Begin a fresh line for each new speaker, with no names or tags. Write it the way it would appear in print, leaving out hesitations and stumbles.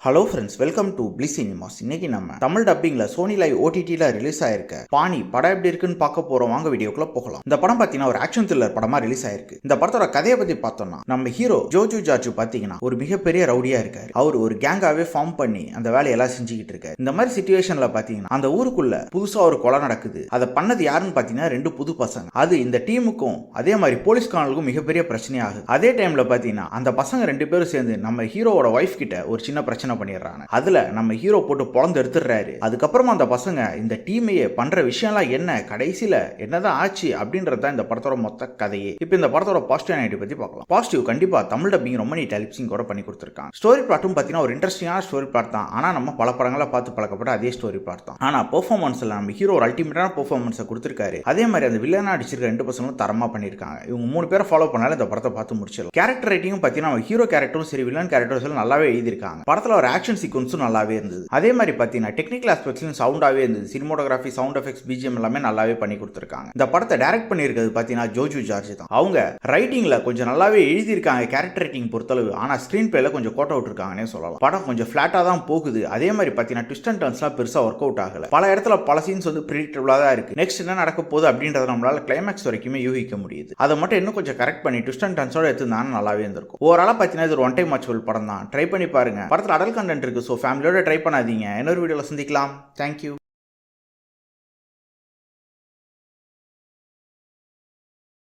Hello friends, welcome to bliss cinemas. இன்னைக்கு நம்ம Tamil டப்பிங்ல Sony live ஓடிடில release ஆயிருக்க பாணி படம் எப்படி இருக்குன்னு பார்க்க போறோம். வாங்க வீடியோக்குள்ள போகலாம். இந்த படம் பாத்தீங்கன்னா ஒரு ஆக்ஷன் த்ரில்லர் படமா ரிலீஸ் ஆயிருக்கு. இந்த படத்தோட கதையை பத்தி பார்த்தோம்னா, நம்ம ஹீரோ ஜோஜு ஜார்ஜ் பாத்தீங்கன்னா ஒரு மிகப்பெரிய ரவுடியா இருக்காரு. அவர் ஒரு கேங்காவே ஃபார்ம் பண்ணி அந்த வேலையெல்லாம் செஞ்சுக்கிட்டு இருக்காரு. இந்த மாதிரி சிச்சுவேஷன்ல பாத்தீங்கன்னா அந்த ஊருக்குள்ள புதுசா ஒரு கொலை நடக்குது. அதை பண்ணது யாருன்னு பாத்தீங்கன்னா ரெண்டு புது பசங்க. அது இந்த டீமுக்கும் அதே மாதிரி போலீஸ்காரங்களுக்கும் மிகப்பெரிய பிரச்சனையாகுது. அதே டைம்ல பாத்தீங்கன்னா அந்த பசங்க ரெண்டு பேரும் சேர்ந்து நம்ம ஹீரோவோட ஒய்ஃப் கிட்ட ஒரு சின்ன பிரச்சனை பண்ணிடுறாங்க. அதுல நம்ம ஹீரோ போட்டு பொளந்து எடுத்துறாரு. அதுக்கப்புறமா அந்த பசங்க இந்த டீமையே பண்ற விஷயம்லாம் என்ன, கடைசியில என்னதான் ஆச்சு அப்படின்றத இந்த படத்தோட மொத்த கதையே. இப்போ இந்த படத்தோட பாசிட்டிவ் நைட்டி பத்தி பார்க்கலாம். பாசிட்டிவ் கண்டிப்பா தமிழ் டப்பிங் ரொம்ப நீட் லிப்சிங் கூட பண்ணி கொடுத்துருக்காங்க. ஸ்டோரி பிளாட்டும் பார்த்தீங்கன்னா ஒரு இன்ட்ரெஸ்டிங்கான ஸ்டோரி பிளாட் தான். ஆனா நம்ம பல படங்களை பார்த்து பழக்கப்பட்ட அதே ஸ்டோரி பிளாட் தான். ஆனா பெர்ஃபார்மன்ஸ்ல நம்ம ஹீரோ ஒரு அல்டிமேட்டான பெர்ஃபார்மன்ஸை கொடுத்துருக்காரு. அதே மாதிரி அந்த வில்லனா அடிச்சிருக்க ரெண்டு பசங்களும் தரமா பண்ணிருக்காங்க. இவங்க மூணு பேரை ஃபாலோ பண்ணாலும் இந்த படத்தை பார்த்து முடிச்சிடலாம். கேரக்டர் ரைட்டிங்கும் பார்த்தீங்கன்னா ஹீரோ கேரக்டரும் சரி வில்லன் கேரக்டரும் சரி நல்லாவே எழுதியிருக்காங்க. படத்துல ஒரு ஆக்ஷன் சீக்வன்ஸும் நல்லாவே இருந்தது. அதே மாதிரி பார்த்தீங்கன்னா டெக்னிக்கல் ஆஸ்பெக்ட்ஸ்லையும் சவுண்டாவே இருந்தது. சினிமோட்டோகிராஃபி, சவுண்ட் எஃபெக்ட்ஸ், பிஜிஎம் எல்லாமே நல்லாவே பண்ணி கொடுத்துருக்காங்க. இந்த படத்தை டைரக்ட் பண்ணியிருக்கிறது பார்த்தீங்கன்னா ஜோஜு ஜார்ஜ் தான். அவங்க ரைட்டிங்ல கொஞ்சம் நல்லாவே எழுதியிருக்காங்க கேரக்டர் ரைட்டிங் பொறுத்தளவு. ஆனால் ஸ்க்ரீன் பிளேல கொஞ்சம் கோட் அவுட் இருக்காங்கன்னே சொல்லலாம். படம் கொஞ்சம் ஃபிளாட்டாக தான் போகுது. அதே மாதிரி பார்த்தீங்கன்னா ட்விஸ்ட் அண்ட் டர்ன்ஸ்லாம் பெருசாக ஒர்க் அவுட் ஆகல. பல இடத்துல பல சீன்ஸ் வந்து ப்ரிடிக்டபிளாக தான் இருக்கு. நெக்ஸ்ட் என்ன நடக்க போகுது அப்படின்றத நம்மளால கிளைமேக்ஸ் வரைக்குமே யூகிக்க முடியுது. அதை மட்டும் இன்னும் கொஞ்சம் கரெக்ட் பண்ணி ட்விஸ்ட் அண்ட் டர்ன்ஸோட எடுத்துருந்தாலும் நல்லாவே இருந்திருக்கும். ஓவராலாக பார்த்தீங்கன்னா இது ஒரு ஒன் டைம் வாட்சபிள் படம் தான். ட்ரை பண்ணி பாருங்க. படத்தில் அடல் கண்டென்ட் இருக்கு. ஸோ ஃபேமிலியோட ட்ரை பண்ணாதீங்க. இன்னொரு வீடியோவில் சந்திக்கலாம். தேங்க்யூ.